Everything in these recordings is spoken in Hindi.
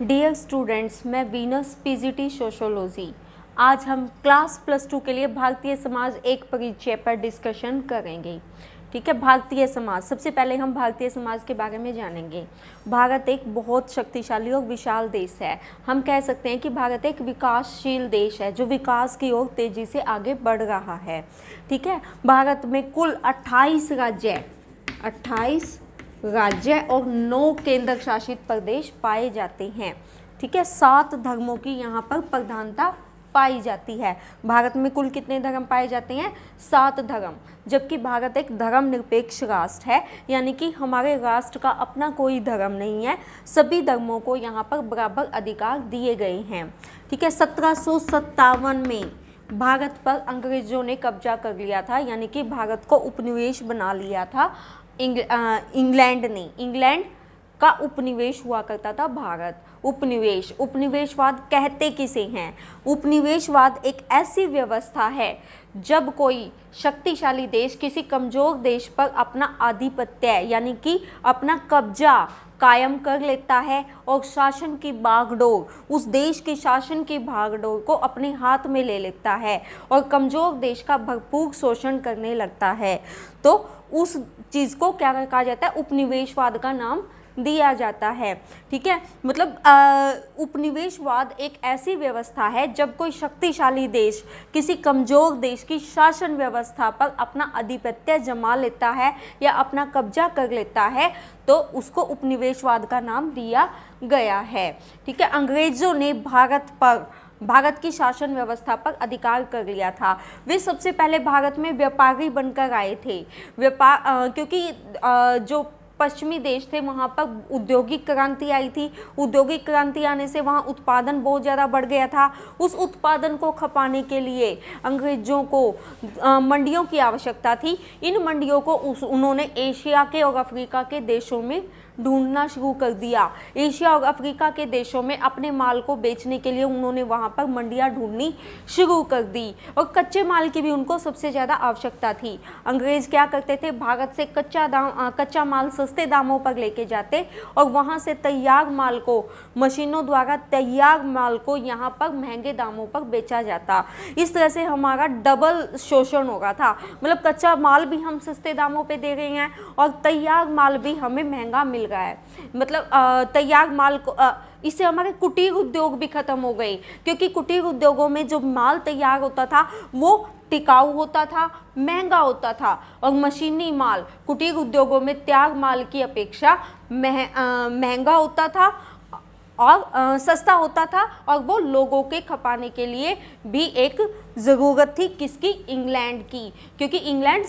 डियर स्टूडेंट्स, मैं वीनस पीजीटी सोशोलॉजी। आज हम क्लास +2 के लिए भारतीय समाज एक परिचय पर डिस्कशन करेंगे। ठीक है, भारतीय समाज। सबसे पहले हम भारतीय समाज के बारे में जानेंगे। भारत एक बहुत शक्तिशाली और विशाल देश है। हम कह सकते हैं कि भारत एक विकासशील देश है जो विकास की ओर तेजी से आगे बढ़ रहा है। ठीक है, भारत में कुल 28 राज्य और 9 केंद्र शासित प्रदेश पाए जाते हैं। ठीक है, 7 धर्मों की यहाँ पर प्रधानता पाई जाती है। भारत में कुल कितने धर्म पाए जाते हैं? 7 धर्म। जबकि भारत एक धर्मनिरपेक्ष राष्ट्र है, यानी कि हमारे राष्ट्र का अपना कोई धर्म नहीं है। सभी धर्मों को यहाँ पर बराबर अधिकार दिए गए हैं। ठीक है, 1757 में भारत पर अंग्रेजों ने कब्जा कर लिया था, यानी कि भारत को उपनिवेश बना लिया था इंग्लैंड ने। इंग्लैंड का उपनिवेश हुआ करता था भारत। उपनिवेशवाद कहते किसे हैं? उपनिवेशवाद एक ऐसी व्यवस्था है जब कोई शक्तिशाली देश किसी कमजोर देश पर अपना आधिपत्य यानी कि अपना कब्जा कायम कर लेता है और शासन की बागडोर, उस देश की शासन की बागडोर को अपने हाथ में ले लेता है और कमजोर देश का भरपूर शोषण करने लगता है। तो उस चीज़ को क्या कहा जाता है? उपनिवेशवाद का नाम दिया जाता है। ठीक है, मतलब उपनिवेशवाद एक ऐसी व्यवस्था है जब कोई शक्तिशाली देश किसी कमजोर देश की शासन व्यवस्था पर अपना आधिपत्य जमा लेता है या अपना कब्जा कर लेता है, तो उसको उपनिवेशवाद का नाम दिया गया है। ठीक है, अंग्रेजों ने भारत की शासन व्यवस्था पर अधिकार कर लिया था। वे सबसे पहले भारत में व्यापारी बनकर आए थे। क्योंकि जो पश्चिमी देश थे वहाँ पर औद्योगिक क्रांति आई थी। औद्योगिक क्रांति आने से वहाँ उत्पादन बहुत ज़्यादा बढ़ गया था। उस उत्पादन को खपाने के लिए अंग्रेजों को मंडियों की आवश्यकता थी। इन मंडियों को उन्होंने एशिया के और अफ्रीका के देशों में ढूंढना शुरू कर दिया। एशिया और अफ्रीका के देशों में अपने माल को बेचने के लिए उन्होंने वहाँ पर मंडियाँ ढूंढनी शुरू कर दी और कच्चे माल की भी उनको सबसे ज़्यादा आवश्यकता थी। अंग्रेज क्या करते थे? भारत से कच्चा माल सस्ते दामों पर लेके जाते और वहाँ से तैयार माल को, मशीनों द्वारा तैयार माल को यहाँ पर महंगे दामों पर बेचा जाता। इस तरह से हमारा डबल शोषण हो रहा था। मतलब कच्चा माल भी हम सस्ते दामों पे दे रहे हैं और तैयार माल भी हमें महंगा मिल रहा है। मतलब तैयार माल को इससे हमारे कुटीर उद्योग भी खत्म हो गए, क्योंकि कुटीर उद्योगों में जो माल तैयार होता था वो टिकाऊ होता था, महंगा होता था, और मशीनी माल कुटीर उद्योगों में तैयार माल की अपेक्षा महंगा होता था और सस्ता होता था, और वो लोगों के खपाने के लिए भी एक ज़रूरत थी। किसकी? इंग्लैंड की, क्योंकि इंग्लैंड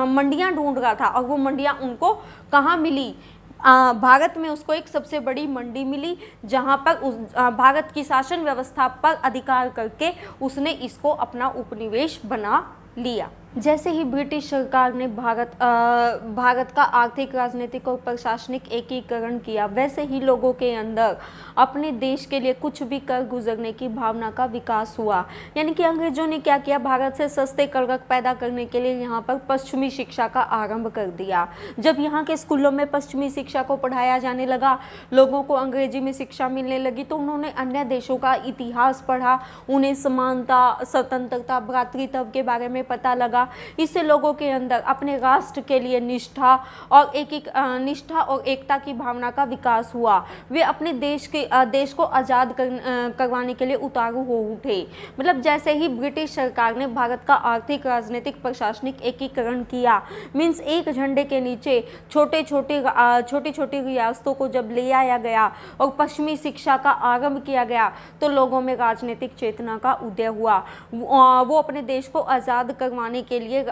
मंडियाँ ढूंढ रहा था और वो मंडियाँ उनको कहाँ मिली? भारत में उसको एक सबसे बड़ी मंडी मिली, जहाँ पर भारत की शासन व्यवस्था पर अधिकार करके उसने इसको अपना उपनिवेश बना लिया। जैसे ही ब्रिटिश सरकार ने भारत का आर्थिक, राजनीतिक और प्रशासनिक एकीकरण किया, वैसे ही लोगों के अंदर अपने देश के लिए कुछ भी कर गुजरने की भावना का विकास हुआ। यानी कि अंग्रेजों ने क्या किया? भारत से सस्ते करगत पैदा करने के लिए यहाँ पर पश्चिमी शिक्षा का आरंभ कर दिया। जब यहाँ के स्कूलों में पश्चिमी शिक्षा को पढ़ाया जाने लगा, लोगों को अंग्रेजी में शिक्षा मिलने लगी, तो उन्होंने अन्य देशों का इतिहास पढ़ा, उन्हें समानता, स्वतंत्रता, भ्रातृत्व के बारे में पता लगा। इससे लोगों के अंदर अपने राष्ट्र के लिए निष्ठा और एकता की भावना का विकास हुआ। वे अपने देश को आज़ाद करवाने के लिए उतारू हो उठे। मतलब जैसे ही ब्रिटिश सरकार ने भारत का आर्थिक, राजनीतिक, प्रशासनिक एकीकरण किया, मीन्स एक झंडे के नीचे छोटी छोटी रियासतों को जब ले आया गया और पश्चिमी शिक्षा का आरंभ किया गया, तो लोगों में राजनीतिक चेतना का उदय हुआ। वो अपने देश को आज़ाद करवाने के लिए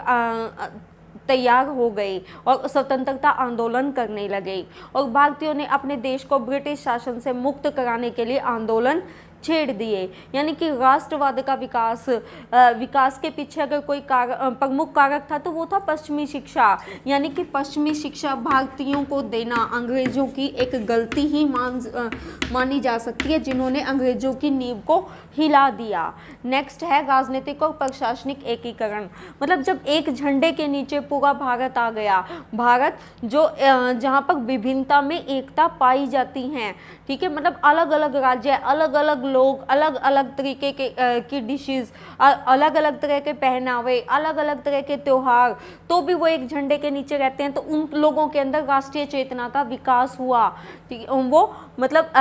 तैयार हो गए और स्वतंत्रता आंदोलन करने लगे, और भारतीयों ने अपने देश को ब्रिटिश शासन से मुक्त कराने के लिए आंदोलन छेड़ दिए। यानी कि राष्ट्रवाद का विकास विकास के पीछे अगर कोई प्रमुख कारक था तो वो था पश्चिमी शिक्षा। यानी कि पश्चिमी शिक्षा भारतीयों को देना अंग्रेजों की एक गलती ही मानी जा सकती है, जिन्होंने अंग्रेजों की नींव को हिला दिया। नेक्स्ट है राजनीतिक और प्रशासनिक एकीकरण। मतलब जब एक झंडे के नीचे पूरा भारत आ गया, भारत जो जहाँ पर विभिन्नता में एकता पाई जाती है, ठीक है, मतलब अलग अलग राज्य, अलग अलग लोग, अलग अलग तरीके की डिशेस, अलग अलग तरह के पहनावे, अलग अलग तरह के त्योहार, तो भी वो एक झंडे के नीचे रहते हैं। तो उन लोगों के अंदर राष्ट्रीय चेतना का विकास हुआ। ठीक है, वो मतलब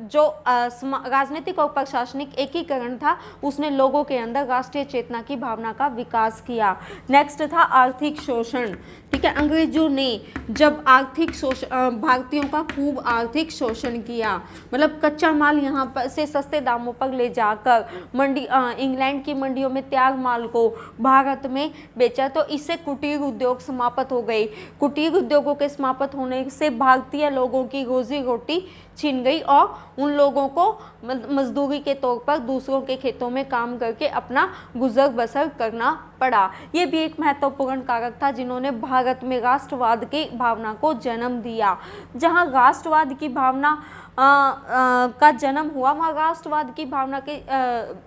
जो राजनीतिक और प्रशासनिक एकीकरण था, उसने लोगों के अंदर राष्ट्रीय चेतना की भावना का विकास किया। नेक्स्ट था आर्थिक शोषण। ठीक है, अंग्रेजों ने जब आर्थिक शोषण, भारतीयों का खूब आर्थिक शोषण किया, मतलब कच्चा माल यहाँ पर से सस्ते दामों पर ले जाकर इंग्लैंड की मंडियों में तैयार माल को भारत में बेचा, तो इससे कुटीर उद्योग समाप्त हो गए। कुटीर उद्योगों के समाप्त होने से भारतीय लोगों की रोजी रोटी छीन गई और उन लोगों को मजदूरी के तौर पर दूसरों के खेतों में काम करके अपना गुजर बसर करना पड़ा। ये भी एक महत्वपूर्ण कारक था जिन्होंने भारत में राष्ट्रवाद की भावना को जन्म दिया। जहाँ राष्ट्रवाद की भावना का जन्म हुआ, वहाँ राष्ट्रवाद की भावना के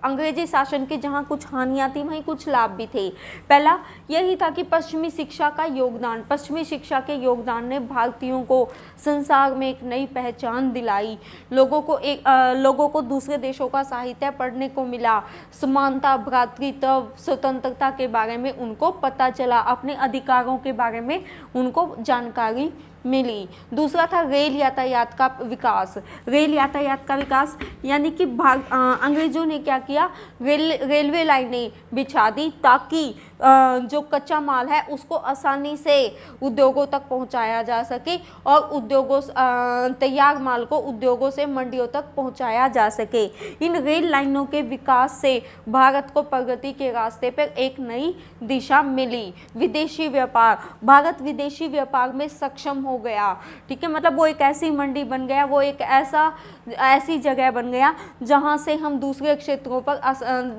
अंग्रेजी शासन की जहाँ कुछ हानियाँ थी, वहीं कुछ लाभ भी थे। पहला यही था कि पश्चिमी शिक्षा का योगदान, पश्चिमी शिक्षा के योगदान ने भारतीयों को संसार में एक नई पहचान दिलाई। लोगों को दूसरे देशों का साहित्य पढ़ने को मिला, समानता, भ्रातृत्व, स्वतंत्रता के बारे में उनको पता चला, अपने अधिकारों के बारे में उनको जानकारी मिली। दूसरा था रेल यातायात का विकास। रेल यातायात का विकास यानी कि अंग्रेजों ने क्या किया, रेलवे लाइनें बिछा दी ताकि जो कच्चा माल है उसको आसानी से उद्योगों तक पहुंचाया जा सके और तैयार माल को उद्योगों से मंडियों तक पहुंचाया जा सके। इन रेल लाइनों के विकास से भारत को प्रगति के रास्ते पर एक नई दिशा मिली। विदेशी व्यापार, भारत विदेशी व्यापार में सक्षम हो गया। ठीक है, मतलब वो एक ऐसी मंडी बन गया, वो एक ऐसी जगह बन गया जहां से हम दूसरे क्षेत्रों पर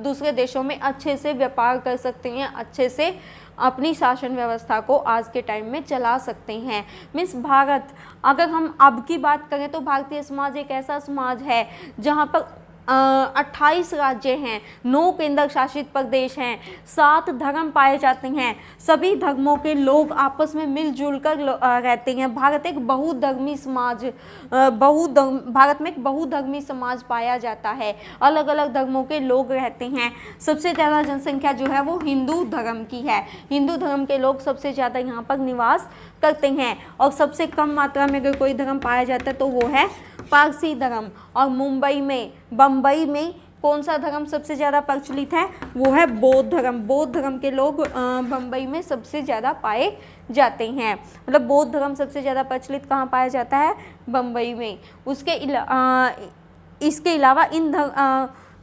दूसरे देशों में अच्छे से व्यापार कर सकते हैं, अच्छे से अपनी शासन व्यवस्था को आज के टाइम में चला सकते हैं। मीन्स भारत, अगर हम अब की बात करें तो भारतीय समाज एक ऐसा समाज है जहां पर 28 राज्य हैं, 9 केंद्र शासित प्रदेश हैं, 7 धर्म पाए जाते हैं, सभी धर्मों के लोग आपस में मिलजुल कर रहते हैं। भारत एक बहुधर्मी समाज, भारत में एक बहुधर्मी समाज पाया जाता है, अलग अलग धर्मों के लोग रहते हैं। सबसे ज़्यादा जनसंख्या जो है वो हिंदू धर्म की है, हिंदू धर्म के लोग सबसे ज़्यादा यहाँ पर निवास करते हैं। और सबसे कम मात्रा में अगर कोई धर्म पाया जाता है तो वो है पारसी धर्म। और बम्बई में कौन सा धर्म सबसे ज़्यादा प्रचलित है, वो है बौद्ध धर्म। बौद्ध धर्म के लोग बम्बई में सबसे ज़्यादा पाए जाते हैं। मतलब बौद्ध धर्म सबसे ज़्यादा प्रचलित कहाँ पाया जाता है, बम्बई में। इसके अलावा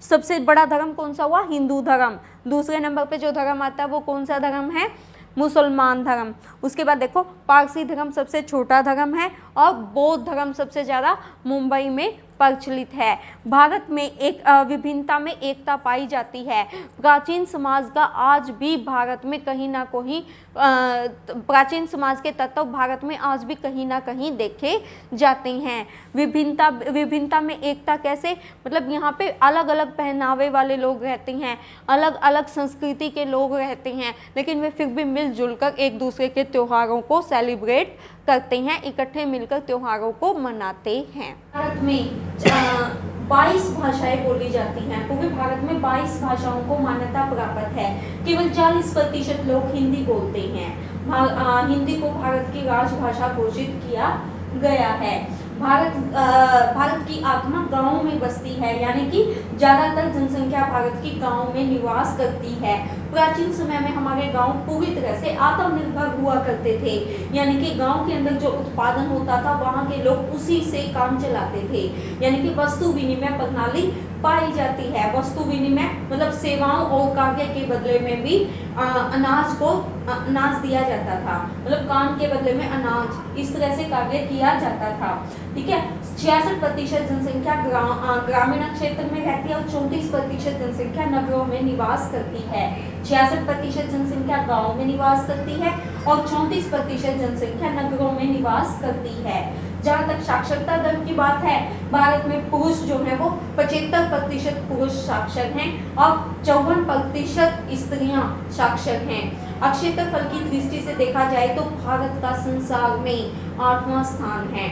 सबसे बड़ा धर्म कौन सा हुआ, हिंदू धर्म। दूसरे नंबर पे जो धर्म आता है वो कौन सा धर्म है, मुसलमान धर्म। उसके बाद देखो पारसी धर्म सबसे छोटा धर्म है और बौद्ध धर्म सबसे ज़्यादा मुंबई में प्रचलित है। भारत में एक विभिन्नता में एकता पाई जाती है। प्राचीन समाज का आज भी भारत में कहीं ना कहीं प्राचीन समाज के तत्व भारत में आज भी कहीं ना कहीं देखे जाते हैं। विभिन्नता में एकता कैसे, मतलब यहाँ पे अलग अलग पहनावे वाले लोग रहते हैं, अलग अलग संस्कृति के लोग रहते हैं, लेकिन वे फिर भी मिलजुल कर एक दूसरे के त्योहारों को सेलिब्रेट करते हैं, इकट्ठे मिलकर त्योहारों को मनाते हैं। भारत में 22 भाषाएं बोली जाती हैं। पूरे भारत में 22 भाषाओं को मान्यता प्राप्त है। केवल 40% लोग हिंदी बोलते हैं। हिंदी को भारत की राजभाषा घोषित किया गया है। भारत की आत्मा गाँव में बसती है, यानी कि ज़्यादातर जनसंख्या भारत की गाँव में निवास करती है। प्राचीन समय में हमारे गांव पूरी तरह से आत्मनिर्भर हुआ करते थे, यानी कि गांव के अंदर जो उत्पादन होता था वहां के लोग उसी से काम चलाते थे। यानी कि वस्तु विनिमय प्रणाली पाई जाती है। वस्तु विनिमय मतलब सेवाओं और कार्य के बदले में भी अनाज को अनाज दिया जाता था, मतलब काम के बदले में अनाज, इस तरह से कार्य किया जाता था। ठीक है, 66% जनसंख्या ग्रामीण क्षेत्र में रहती है और 34% जनसंख्या नगरों में निवास करती है। 66% जनसंख्या गाँव में निवास करती है और 34% जनसंख्या नगरों में निवास करती है। जहाँ तक साक्षरता दर की बात है, भारत में पुरुष जो है वो 75% पुरुष साक्षर हैं और 54% स्त्रियां साक्षर हैं। क्षेत्रफल की दृष्टि से देखा जाए तो भारत का संसार में 8वां स्थान है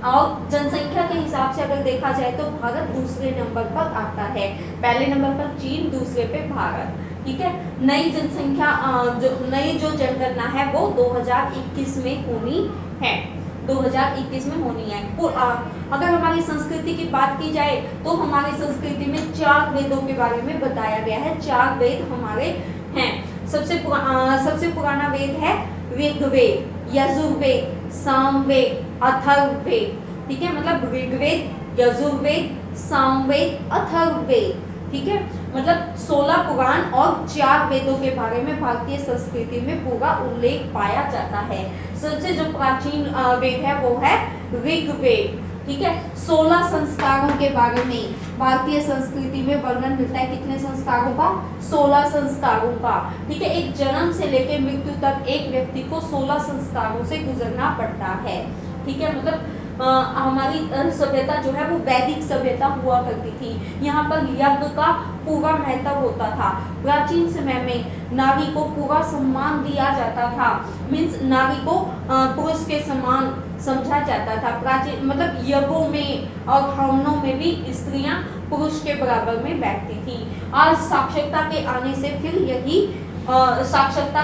और जनसंख्या के हिसाब से अगर देखा जाए तो भारत दूसरे नंबर पर आता है। पहले नंबर पर चीन, दूसरे पे भारत। ठीक है, नई जनसंख्या नई जो जनगणना है वो 2021 में होनी है, 2021 में होनी है। अगर हमारी संस्कृति की बात की जाए तो हमारी संस्कृति में 4 वेदों के बारे में बताया गया है। 4 वेद हमारे हैं। सबसे पुराना वेद है ऋग्वेद, यजुर्वेद, सामवेद, अथर्ववेद। ठीक है, मतलब ऋग्वेद, यजुर्वेद, सामवेद, अथर्ववेद। ठीक है, मतलब 16 पुराण और 4 वेदों के बारे में भारतीय संस्कृति में पूरा उल्लेख पाया जाता है। सबसे जो प्राचीन वेद है वो है ऋग्वेद। ठीक है, 16 संस्कारों के बारे में भारतीय संस्कृति में वर्णन मिलता है। कितने संस्कारों का? 16 संस्कारों का। ठीक है, एक जन्म से लेकर मृत्यु तक एक व्यक्ति को 16 संस्कारों से गुजरना पड़ता है। ठीक है, मतलब हमारी सभ्यता जो है वो वैदिक सभ्यता हुआ करती थी। यहाँ पर यज्ञ का पूरा महत्व होता था। प्राचीन समय में नारी को पूरा सम्मान दिया जाता था, मीन्स नारी को पुरुष के समान समझा जाता था। प्राचीन मतलब यज्ञों में और हवनों में भी स्त्रियां पुरुष के बराबर में बैठती थी। आज साक्षरता के आने से फिर यही साक्षरता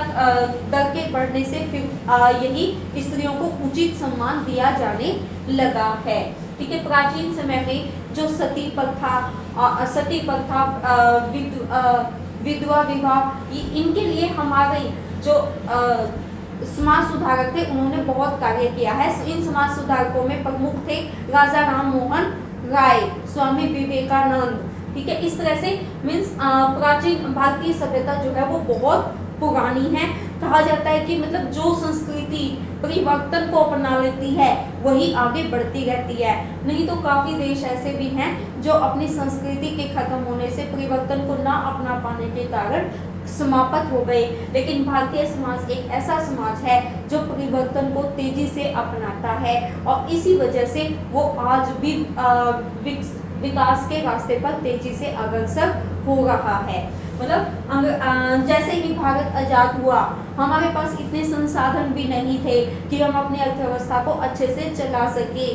दर के बढ़ने से फिर यही स्त्रियों को उचित सम्मान दिया जाने लगा है। ठीक है, प्राचीन समय में जो सती प्रथा, विधवा विवाह, इनके लिए हमारे जो समाज सुधारक थे उन्होंने बहुत कार्य किया है। इन समाज सुधारकों में प्रमुख थे राजा राम मोहन राय, स्वामी विवेकानंद। ठीक है, इस तरह से मीन्स प्राचीन भारतीय सभ्यता जो है वो बहुत पुरानी है। कहा जाता है कि मतलब जो संस्कृति परिवर्तन को अपना लेती है वही आगे बढ़ती रहती है। नहीं तो काफी देश ऐसे भी हैं जो अपनी संस्कृति के खत्म होने से, परिवर्तन को ना अपना पाने के कारण समाप्त हो गए। लेकिन भारतीय समाज एक ऐसा समाज है जो परिवर्तन को तेजी से अपनाता है और इसी वजह से वो आज भी विकास के रास्ते पर तेजी से अग्रसर हो रहा है। मतलब जैसे ही भारत आजाद हुआ हमारे पास इतने संसाधन भी नहीं थे कि हम अपनी अर्थव्यवस्था को अच्छे से चला सके।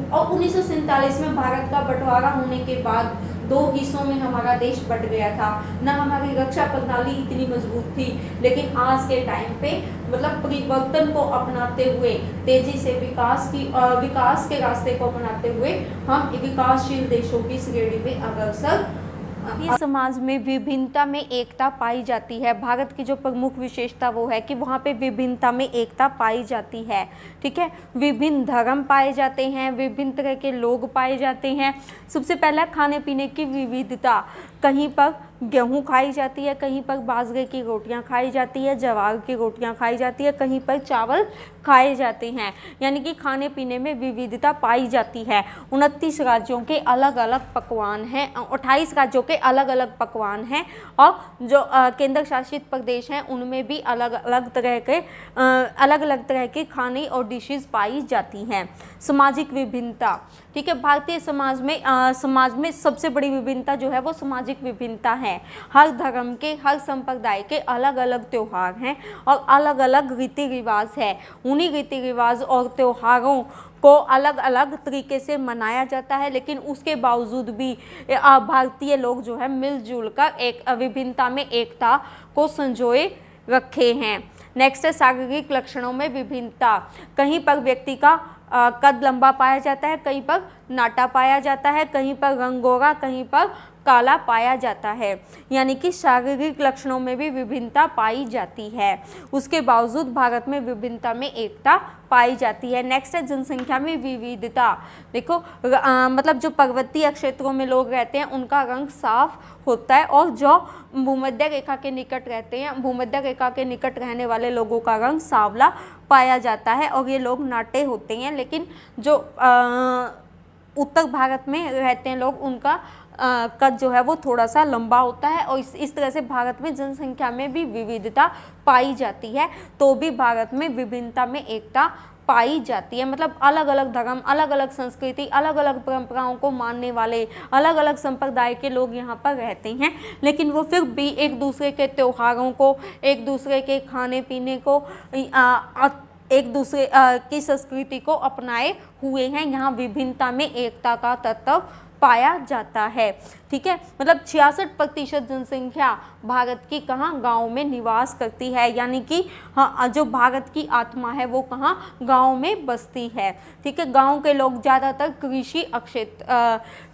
और 1947 में भारत का बंटवारा होने के बाद 2 हिस्सों में हमारा देश बंट गया था। ना हमारी रक्षा प्रणाली इतनी मजबूत थी, लेकिन आज के टाइम पे मतलब परिवर्तन को अपनाते हुए, तेजी से विकास के रास्ते को अपनाते हुए हम विकासशील देशों की श्रेणी में अग्रसर। भारतीय समाज में विभिन्नता में एकता पाई जाती है। भारत की जो प्रमुख विशेषता वो है कि वहाँ पे विभिन्नता में एकता पाई जाती है। ठीक है, विभिन्न धर्म पाए जाते हैं, विभिन्न तरह के लोग पाए जाते हैं। सबसे पहला खाने पीने की विविधता। कहीं पर गेहूँ खाई जाती है, कहीं पर बाजरे की रोटियां खाई जाती है, ज्वार की रोटियां खाई जाती है, कहीं पर चावल खाए जाते हैं। यानी कि खाने पीने में विविधता पाई जाती है। 29 राज्यों के अलग अलग पकवान हैं, 28 राज्यों के अलग अलग पकवान हैं और जो केंद्र शासित प्रदेश हैं उनमें भी अलग अलग तरह के खाने और डिशेस पाई जाती हैं। सामाजिक विभिन्नता। ठीक है, भारतीय समाज में सबसे बड़ी विभिन्नता जो है वो सामाजिक विभिन्नता है। हर धर्म के, हर संप्रदाय के अलग अलग त्योहार हैं और अलग अलग रीति रिवाज है। उन्हीं रीति रिवाज और त्योहारों को अलग अलग तरीके से मनाया जाता है, लेकिन उसके बावजूद भी भारतीय लोग जो है मिलजुल कर एक विभिन्नता में एकता को संजोए रखे हैं। नेक्स्ट है शारीरिक लक्षणों में विभिन्नता। कहीं पर व्यक्ति का कद लंबा पाया जाता है, कहीं पर नाटा पाया जाता है, कहीं पर रंग गोरा, कहीं पर काला पाया जाता है। यानी कि शारीरिक लक्षणों में भी विभिन्नता पाई जाती है। उसके बावजूद भारत में विभिन्नता में एकता पाई जाती है। नेक्स्ट है जनसंख्या में विविधता। देखो मतलब जो पर्वतीय क्षेत्रों में लोग रहते हैं उनका रंग साफ होता है, और जो भूमध्य रेखा के निकट रहते हैं, भूमध्य रेखा के निकट रहने वाले लोगों का रंग सांवला पाया जाता है, और ये लोग नाटे होते हैं। लेकिन जो उत्तर भारत में रहते हैं लोग, उनका कद जो है वो थोड़ा सा लंबा होता है। और इस तरह से भारत में जनसंख्या में भी विविधता पाई जाती है, तो भी भारत में विभिन्नता में एकता पाई जाती है। मतलब अलग अलग धर्म, अलग अलग संस्कृति, अलग अलग परंपराओं को मानने वाले अलग अलग संप्रदाय के लोग यहाँ पर रहते हैं, लेकिन वो फिर भी एक दूसरे के त्योहारों को, एक दूसरे के खाने पीने को, एक दूसरे की संस्कृति को अपनाए हुए हैं। यहाँ विभिन्नता में एकता का तत्व पाया जाता है। ठीक है, मतलब 66% जनसंख्या भारत की कहाँ, गाँव में निवास करती है। यानी कि हाँ, जो भारत की आत्मा है वो कहाँ, गाँव में बसती है। ठीक है, गाँव के लोग ज़्यादातर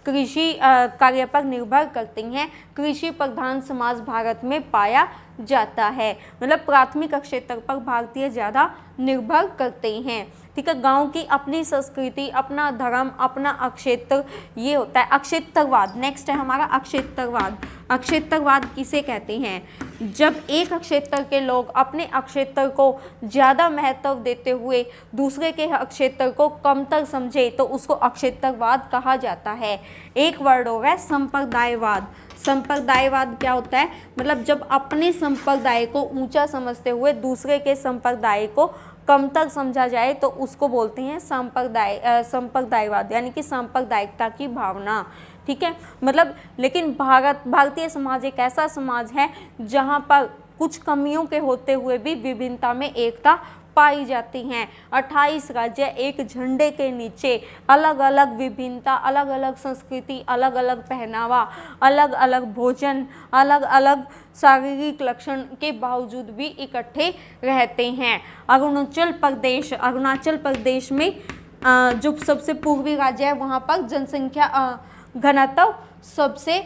कृषि कार्य पर निर्भर करते हैं। कृषि प्रधान समाज भारत में पाया जाता है। मतलब प्राथमिक क्षेत्र पर भारतीय ज़्यादा निर्भर करते हैं। ठीक है, गांव की अपनी संस्कृति, अपना धर्म, अपना अक्षेत्र, ये होता है अक्षेत्रवाद। नेक्स्ट है हमारा अक्षेत्रवाद। अक्षेत्रवाद किसे कहते हैं? जब एक क्षेत्र के लोग अपने अक्षेत्र को ज़्यादा महत्व देते हुए दूसरे के क्षेत्र को कमतर समझे तो उसको अक्षेत्रवाद कहा जाता है। एक वर्ड हो गया संप्रदायवाद। संप्रदायवाद क्या होता है? मतलब जब अपने संप्रदाय को ऊंचा समझते हुए दूसरे के संप्रदाय को कमतर समझा जाए तो उसको बोलते हैं संप्रदायवाद, यानी कि सांप्रदायिकता की भावना। ठीक है, मतलब लेकिन भारतीय समाज एक ऐसा समाज है जहाँ पर कुछ कमियों के होते हुए भी विभिन्नता में एकता पाई जाती हैं। 28 राज्य एक झंडे के नीचे अलग अलग विभिन्नता, अलग अलग संस्कृति, अलग अलग पहनावा, अलग अलग भोजन, अलग अलग शारीरिक लक्षण के बावजूद भी इकट्ठे रहते हैं। अरुणाचल प्रदेश में जो सबसे पूर्वी राज्य है वहाँ पर जनसंख्या घनत्व सबसे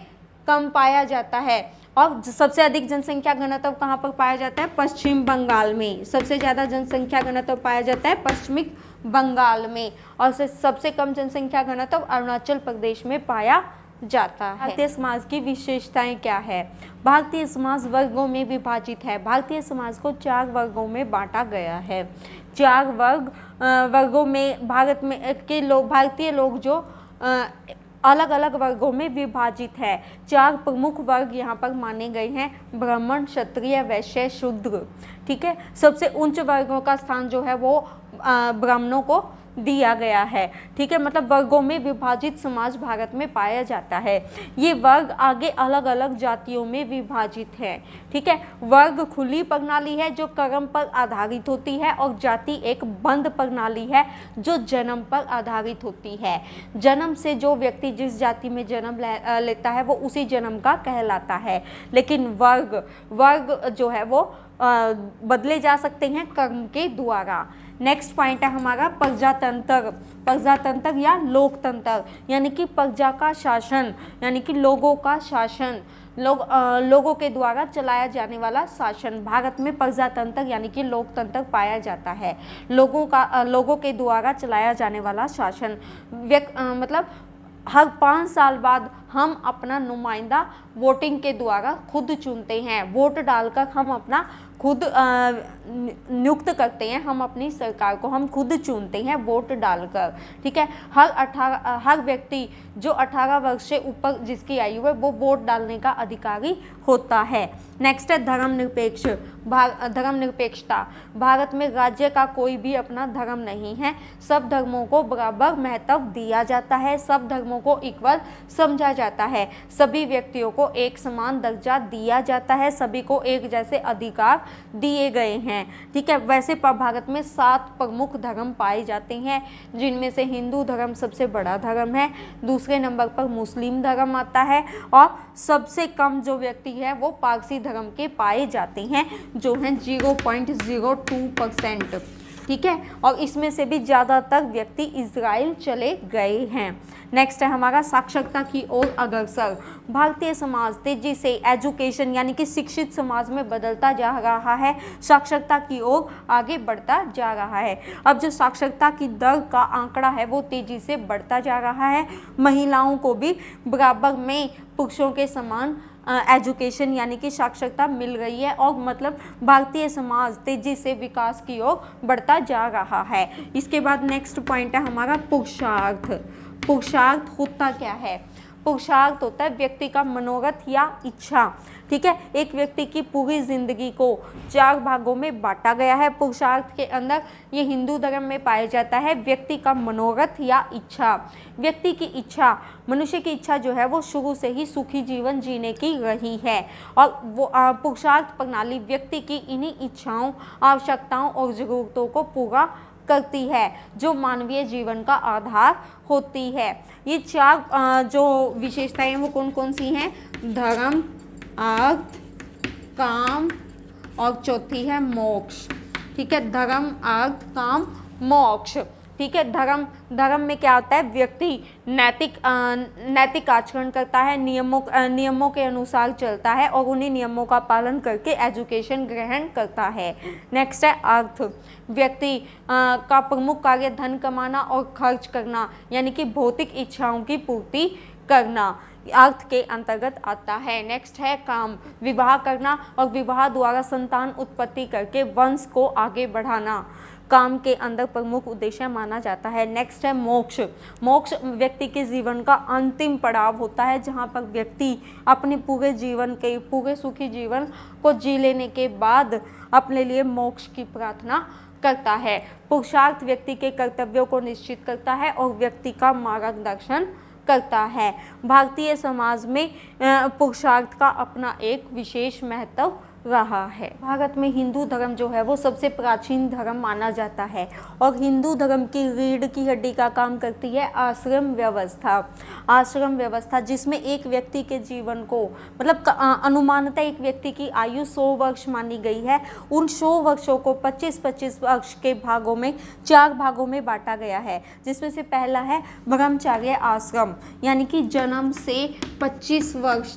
कम पाया जाता है, और सबसे अधिक जनसंख्या घनत्व कहाँ पर पाया जाता है? पश्चिम बंगाल में। सबसे ज़्यादा जनसंख्या घनत्व पाया जाता है पश्चिमी बंगाल में, और सबसे कम जनसंख्या घनत्व अरुणाचल प्रदेश में पाया जाता है। भारतीय समाज की विशेषताएं क्या है? भारतीय समाज वर्गों में विभाजित है। भारतीय समाज को 4 वर्गों में बांटा गया है। 4 वर्गों में भारतीय लोग जो अलग अलग वर्गों में विभाजित है। 4 प्रमुख वर्ग यहाँ पर माने गए हैं: ब्राह्मण, क्षत्रिय, वैश्य, शूद्र। ठीक है, सबसे उच्च वर्गों का स्थान जो है वो ब्राह्मणों को दिया गया है। ठीक है, मतलब वर्गों में विभाजित समाज भारत में पाया जाता है। ये वर्ग आगे अलग अलग जातियों में विभाजित है। ठीक है, वर्ग खुली प्रणाली है जो कर्म पर आधारित होती है, और जाति एक बंद प्रणाली है जो जन्म पर आधारित होती है। जन्म से जो व्यक्ति जिस जाति में जन्म लेता है वो उसी जन्म का कहलाता है। लेकिन वर्ग जो है वो बदले जा सकते हैं कर्म के द्वारा। नेक्स्ट पॉइंट है हमारा प्रजातंत्र या लोकतंत्र, यानी कि प्रजा का शासन, यानी कि लोगों का शासन, लोगों के द्वारा चलाया जाने वाला शासन। भारत में प्रजातंत्र यानी कि लोकतंत्र पाया जाता है। लोगों के द्वारा चलाया जाने वाला शासन। मतलब हर 5 साल बाद हम अपना नुमाइंदा वोटिंग के द्वारा खुद चुनते हैं। वोट डालकर हम अपना खुद नियुक्त करते हैं, हम अपनी सरकार को हम खुद चुनते हैं वोट डालकर। ठीक है, हर व्यक्ति जो 18 वर्ष से ऊपर जिसकी आयु है वो वोट डालने का अधिकारी होता है। नेक्स्ट है धर्मनिरपेक्षता। भारत में राज्य का कोई भी अपना धर्म नहीं है। सब धर्मों को बराबर महत्व दिया जाता है, सब धर्मों को इक्वल समझा जाता है, सभी व्यक्तियों को एक समान दर्जा दिया जाता है, सभी को एक जैसे अधिकार दिए गए हैं। ठीक है, वैसे भारत में 7 प्रमुख धर्म पाए जाते हैं, जिनमें से हिंदू धर्म सबसे बड़ा धर्म है, दूसरे नंबर पर मुस्लिम धर्म आता है, और सबसे कम जो व्यक्ति है वो पारसी धर्म के पाए जाते हैं, जो हैं 0.02%। ठीक है, और इसमें से भी ज़्यादातर व्यक्ति इजराइल चले गए हैं। नेक्स्ट है हमारा साक्षरता की ओर अग्रसर। भारतीय समाज तेजी से एजुकेशन यानी कि शिक्षित समाज में बदलता जा रहा है, साक्षरता की ओर आगे बढ़ता जा रहा है। अब जो साक्षरता की दर का आंकड़ा है वो तेजी से बढ़ता जा रहा है। महिलाओं को भी बराबर में पुरुषों के समान एजुकेशन यानी कि साक्षरता मिल रही है, और मतलब भारतीय समाज तेजी से विकास की ओर बढ़ता जा रहा है। इसके बाद नेक्स्ट पॉइंट है हमारा पुरुषार्थ। पुरुषार्थ होता क्या है? पुरुषार्थ होता है व्यक्ति का मनोरथ या इच्छा। ठीक है, एक व्यक्ति की पूरी जिंदगी को 4 भागों में बांटा गया है। पुरुषार्थ के अंदर ये हिंदू धर्म में पाया जाता है व्यक्ति का मनोरथ या इच्छा। व्यक्ति की इच्छा, मनुष्य की इच्छा जो है वो शुरू से ही सुखी जीवन जीने की रही है, और वो पुरुषार्थ प्रणाली व्यक्ति की इन्हीं इच्छाओं, आवश्यकताओं और जरूरतों को पूरा करती है, जो मानवीय जीवन का आधार होती है। ये 4 जो विशेषताएं वो कौन कौन सी हैं? धर्म, अर्थ, काम और चौथी है मोक्ष। ठीक है, धर्म, अर्थ, काम, मोक्ष। ठीक है, धर्म में क्या होता है? व्यक्ति नैतिक आचरण करता है, नियमों के अनुसार चलता है और उन्हीं नियमों का पालन करके एजुकेशन ग्रहण करता है। नेक्स्ट है अर्थ। व्यक्ति का प्रमुख कार्य धन कमाना और खर्च करना यानी कि भौतिक इच्छाओं की पूर्ति करना अर्थ के अंतर्गत आता है। नेक्स्ट है काम। विवाह करना और विवाह द्वारा संतान उत्पत्ति करके वंश को आगे बढ़ाना काम के अंदर प्रमुख उद्देश्य माना जाता है। नेक्स्ट है मोक्ष। मोक्ष व्यक्ति के जीवन का अंतिम पड़ाव होता है, जहाँ पर व्यक्ति अपने पूरे सुखी जीवन को जी लेने के बाद अपने लिए मोक्ष की प्रार्थना करता है। पुरुषार्थ व्यक्ति के कर्तव्यों को निश्चित करता है और व्यक्ति का मार्गदर्शन करता है। भारतीय समाज में पुरुषार्थ का अपना एक विशेष महत्व रहा है। भारत में हिंदू धर्म जो है वो सबसे प्राचीन धर्म माना जाता है, और हिंदू धर्म की रीढ़ की हड्डी का काम करती है आश्रम व्यवस्था। आश्रम व्यवस्था जिसमें एक व्यक्ति के जीवन को मतलब अनुमानतः एक व्यक्ति की आयु 100 वर्ष मानी गई है। उन 100 वर्षों को 25-25 वर्ष के भागों में 4 भागों में बांटा गया है, जिसमें से पहला है ब्रह्मचर्य आश्रम यानी कि जन्म से 25 वर्ष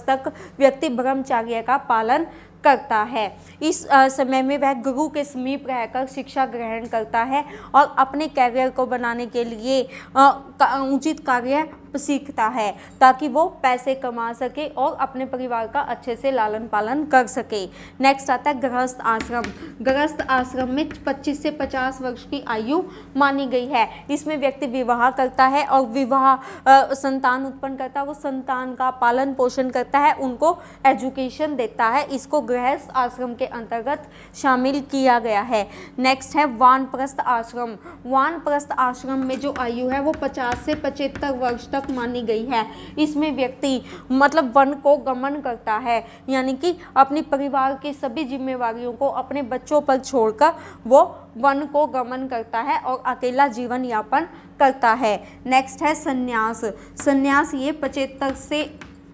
तक व्यक्ति ब्रह्मचर्य का पालन करता है। इस समय में वह गुरु के समीप रहकर शिक्षा ग्रहण करता है और अपने कैरियर को बनाने के लिए उचित कार्य सीखता है, ताकि वो पैसे कमा सके और अपने परिवार का अच्छे से लालन पालन कर सके। नेक्स्ट आता है गृहस्थ आश्रम। गृहस्थ आश्रम में 25 से 50 वर्ष की आयु मानी गई है। इसमें व्यक्ति विवाह करता है और संतान उत्पन्न करता है, वो संतान का पालन पोषण करता है, उनको एजुकेशन देता है। इसको गृहस्थ आश्रम के अंतर्गत शामिल किया गया है। नेक्स्ट है वानप्रस्थ आश्रम। वानप्रस्थ आश्रम में जो आयु है वो 50 से 75 वर्ष तक मानी गई है। इसमें व्यक्ति मतलब वन को गमन करता है, यानी कि अपनी परिवार की सभी जिम्मेवारियों को अपने बच्चों पर छोड़कर वो वन को गमन करता है और अकेला जीवन यापन करता है। नेक्स्ट है संन्यास। संन्यास ये 75 से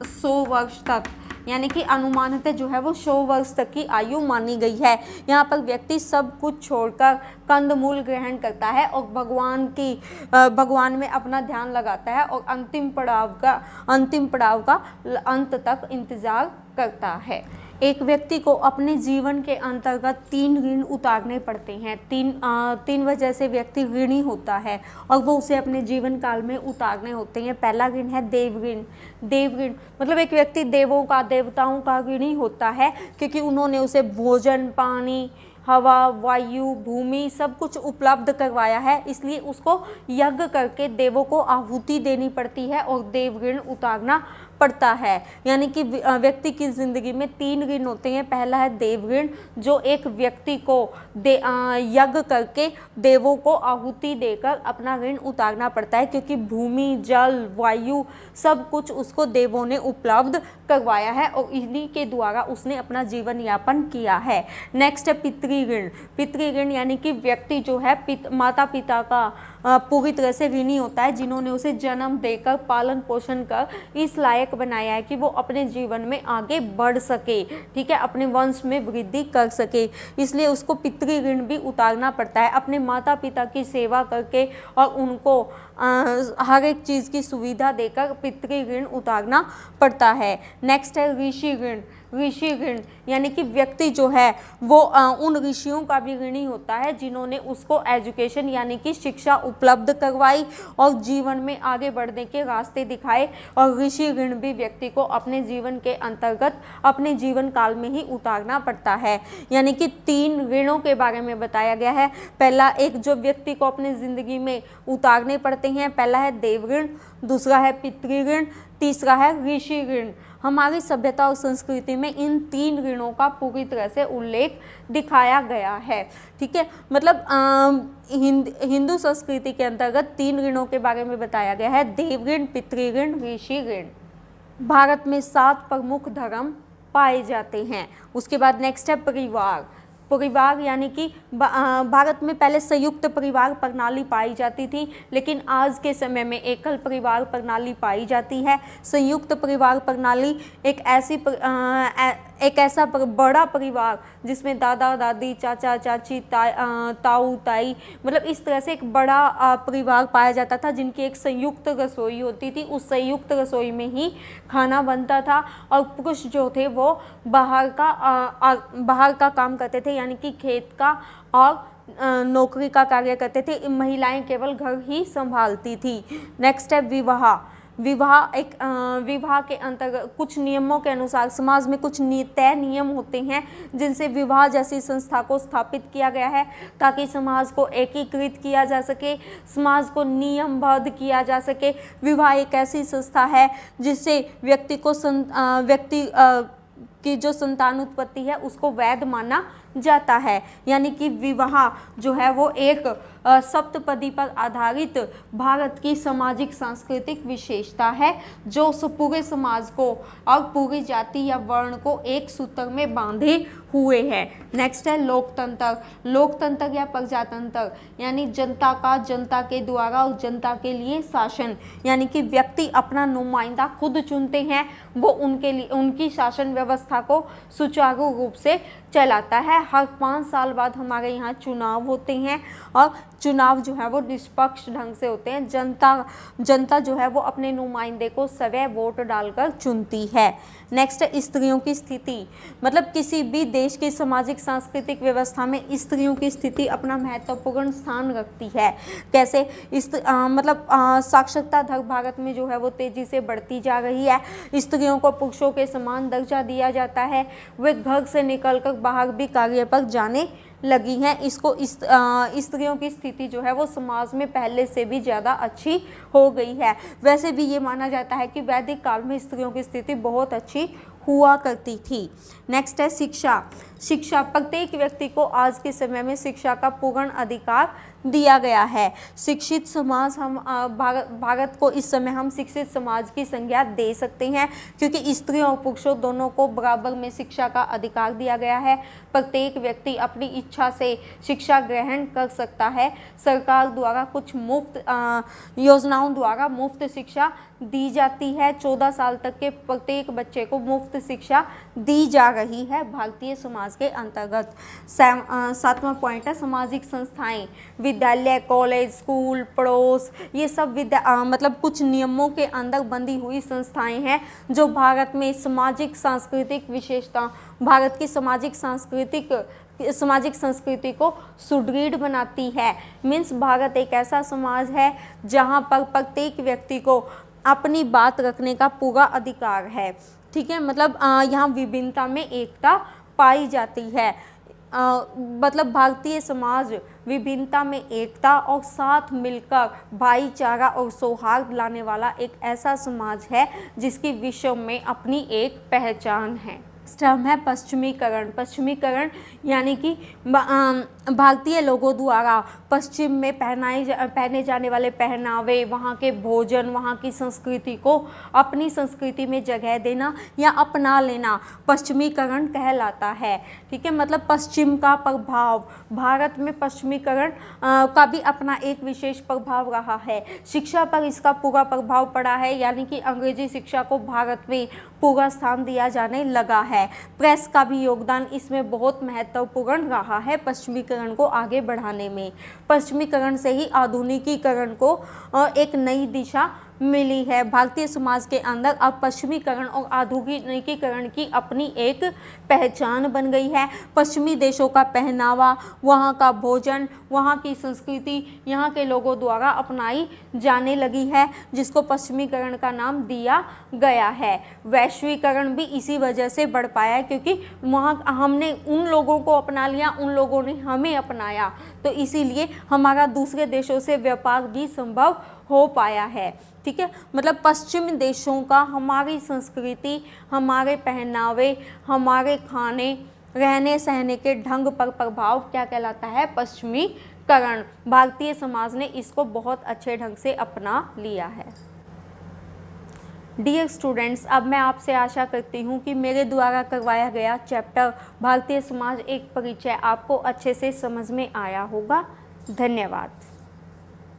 100 वर्ष तक यानी कि अनुमानतः जो है वो 100 वर्ष तक की आयु मानी गई है। यहाँ पर व्यक्ति सब कुछ छोड़कर कंदमूल ग्रहण करता है और भगवान में अपना ध्यान लगाता है और अंतिम पड़ाव का अंत तक इंतजार करता है। एक व्यक्ति को अपने जीवन के अंतर्गत 3 ऋण उतारने पड़ते हैं। तीन वजह से व्यक्ति ऋणी होता है और वो उसे अपने जीवन काल में उतारने होते हैं। पहला ऋण है देव ऋण। देव ऋण मतलब एक व्यक्ति देवताओं का ऋणी होता है, क्योंकि उन्होंने उसे भोजन, पानी, हवा, वायु, भूमि सब कुछ उपलब्ध करवाया है, इसलिए उसको यज्ञ करके देवों को आहुति देनी पड़ती है और देव ऋण उतारना पड़ता है। यानी कि व्यक्ति की जिंदगी में 3 ऋण होते हैं। पहला है देव ऋण, जो एक व्यक्ति को यज्ञ करके देवों को आहुति देकर अपना ऋण उतारना पड़ता है, क्योंकि भूमि, जल, वायु सब कुछ उसको देवों ने उपलब्ध करवाया है और इन्हीं के द्वारा उसने अपना जीवन यापन किया है। नेक्स्ट है पितृ ऋण। पितृ ऋण यानी कि व्यक्ति जो है माता पिता का पूरी तरह से ऋणी होता है, जिन्होंने उसे जन्म देकर पालन पोषण कर इस लायक लायक बनाया है कि वो अपने जीवन में आगे बढ़ सके, ठीक है, अपने वंश में वृद्धि कर सके। इसलिए उसको पितृ ऋण भी उतारना पड़ता है, अपने माता पिता की सेवा करके और उनको हर एक चीज़ की सुविधा देकर पितृ ऋण उतारना पड़ता है। नेक्स्ट है ऋषि ऋण। ऋषि ऋण यानी कि व्यक्ति जो है वो उन ऋषियों का भी ऋणी होता है जिन्होंने उसको एजुकेशन यानी कि शिक्षा उपलब्ध करवाई और जीवन में आगे बढ़ने के रास्ते दिखाए। और ऋषि ऋण भी व्यक्ति को अपने जीवन के अंतर्गत अपने जीवन काल में ही उतारना पड़ता है। यानी कि 3 ऋणों के बारे में बताया गया है। पहला एक जो व्यक्ति को अपनी ज़िंदगी में उतारने पड़ते हैं, पहला है देव ऋण, दूसरा है पितृ ऋण, तीसरा है ऋषि ऋण। हमारी सभ्यता और संस्कृति में इन 3 ऋणों का पूरी तरह से उल्लेख दिखाया गया है, ठीक है। मतलब हिंदू संस्कृति के अंतर्गत 3 ऋणों के बारे में बताया गया है, देव ऋण, पितृ ऋण, ऋषि ऋण। भारत में 7 प्रमुख धर्म पाए जाते हैं। उसके बाद नेक्स्ट है परिवार। परिवार यानी कि भारत में पहले संयुक्त परिवार प्रणाली पाई जाती थी, लेकिन आज के समय में एकल परिवार प्रणाली पाई जाती है। संयुक्त परिवार प्रणाली एक ऐसा बड़ा परिवार जिसमें दादा दादी, चाचा चाची, ताऊ ताई, मतलब इस तरह से एक बड़ा परिवार पाया जाता था जिनकी एक संयुक्त रसोई होती थी। उस संयुक्त रसोई में ही खाना बनता था और पुरुष जो थे वो बाहर का काम करते थे, यानी कि खेत का और नौकरी का कार्य करते थे। महिलाएं केवल घर ही संभालती थी। नेक्स्ट है विवाह। विवाह के अंतर्गत कुछ नियमों के अनुसार समाज में कुछ तय नियम होते हैं जिनसे विवाह जैसी संस्था को स्थापित किया गया है ताकि समाज को एकीकृत किया जा सके, समाज को नियमबद्ध किया जा सके। विवाह एक ऐसी संस्था है जिससे व्यक्ति की जो संतान उत्पत्ति है उसको वैध माना जाता है। यानी कि विवाह जो है वो एक सप्तपदी पर आधारित भारत की सामाजिक सांस्कृतिक विशेषता है जो पूरे समाज को और पूरी जाति या वर्ण को एक सूत्र में बांधे हुए है। नेक्स्ट है लोकतंत्र। लोकतंत्र या प्रजातंत्र यानी जनता का जनता के द्वारा और जनता के लिए शासन, यानी कि व्यक्ति अपना नुमाइंदा खुद चुनते हैं, वो उनके लिए उनकी शासन व्यवस्था को सुचारू रूप से चलाता है। हर 5 साल बाद हमारे यहाँ चुनाव होते हैं और चुनाव जो है वो निष्पक्ष ढंग से होते हैं। जनता जो है वो अपने नुमाइंदे को सवै वोट डालकर चुनती है। नेक्स्ट है स्त्रियों की स्थिति। मतलब किसी भी देश की सामाजिक सांस्कृतिक व्यवस्था में स्त्रियों की स्थिति अपना महत्वपूर्ण स्थान रखती है। कैसे? साक्षरता दर भारत में जो है वो तेजी से बढ़ती जा रही है। स्त्रियों को पुरुषों के समान दर्जा दिया जाता है। वे घर से निकलकर बाहर भी कार्य पर जाने लगी हैं। स्त्रियों की स्थिति जो है वो समाज में पहले से भी ज़्यादा अच्छी हो गई है। वैसे भी ये माना जाता है कि वैदिक काल में स्त्रियों की स्थिति बहुत अच्छी हुआ करती थी। नेक्स्ट है शिक्षा। शिक्षा, प्रत्येक व्यक्ति को आज के समय में शिक्षा का पूर्ण अधिकार दिया गया है। शिक्षित समाज भारत को इस समय हम शिक्षित समाज की संज्ञा दे सकते हैं क्योंकि स्त्रियों और पुरुषों दोनों को बराबर में शिक्षा का अधिकार दिया गया है। प्रत्येक व्यक्ति अपनी इच्छा से शिक्षा ग्रहण कर सकता है। सरकार द्वारा कुछ मुफ्त योजनाओं द्वारा मुफ्त शिक्षा दी जाती है। 14 साल तक के प्रत्येक बच्चे को मुफ्त शिक्षा दी जा रही है भारतीय समाज के अंतर्गत। 7वां पॉइंट है सामाजिक संस्थाएं। विद्यालय, कॉलेज, स्कूल, पड़ोस, ये सब कुछ नियमों के अंदर बंधी हुई संस्थाएं हैं जो भारत में सामाजिक सांस्कृतिक विशेषता, भारत की सामाजिक संस्कृति को सुदृढ़ बनाती है। मीन्स भारत एक ऐसा समाज है जहाँ पर प्रत्येक व्यक्ति को अपनी बात रखने का पूरा अधिकार है। ठीक है, यहाँ विभिन्नता में एकता पाई जाती है। भारतीय समाज विभिन्नता में एकता और साथ मिलकर भाईचारा और सौहार्द लाने वाला एक ऐसा समाज है जिसकी विश्व में अपनी एक पहचान है। नेक्स्ट टर्म है पश्चिमीकरण। पश्चिमीकरण यानी कि भारतीय लोगों द्वारा पश्चिम में पहने जाने वाले पहनावे, वहाँ के भोजन, वहाँ की संस्कृति को अपनी संस्कृति में जगह देना या अपना लेना पश्चिमीकरण कहलाता है। ठीक है, मतलब पश्चिम का प्रभाव, भारत में पश्चिमीकरण का भी अपना एक विशेष प्रभाव रहा है। शिक्षा पर इसका पूरा प्रभाव पड़ा है, यानी कि अंग्रेजी शिक्षा को भारत में पूरा स्थान दिया जाने लगा है। प्रेस का भी योगदान इसमें बहुत महत्वपूर्ण रहा है पश्चिमीकरण को आगे बढ़ाने में। पश्चिमीकरण से ही आधुनिकीकरण को एक नई दिशा मिली है। भारतीय समाज के अंदर अब पश्चिमीकरण और आधुनिकीकरण की अपनी एक पहचान बन गई है। पश्चिमी देशों का पहनावा, वहाँ का भोजन, वहाँ की संस्कृति यहाँ के लोगों द्वारा अपनाई जाने लगी है, जिसको पश्चिमीकरण का नाम दिया गया है। वैश्वीकरण भी इसी वजह से बढ़ पाया है, क्योंकि वहाँ हमने उन लोगों को अपना लिया, उन लोगों ने हमें अपनाया, तो इसीलिए हमारा दूसरे देशों से व्यापार भी संभव हो पाया है। ठीक है, मतलब पश्चिमी देशों का हमारी संस्कृति, हमारे पहनावे, हमारे खाने, रहने सहने के ढंग पर प्रभाव क्या कहलाता है? पश्चिमीकरण। भारतीय समाज ने इसको बहुत अच्छे ढंग से अपना लिया है। डियर स्टूडेंट्स, अब मैं आपसे आशा करती हूँ कि मेरे द्वारा करवाया गया चैप्टर भारतीय समाज एक परिचय आपको अच्छे से समझ में आया होगा। धन्यवाद।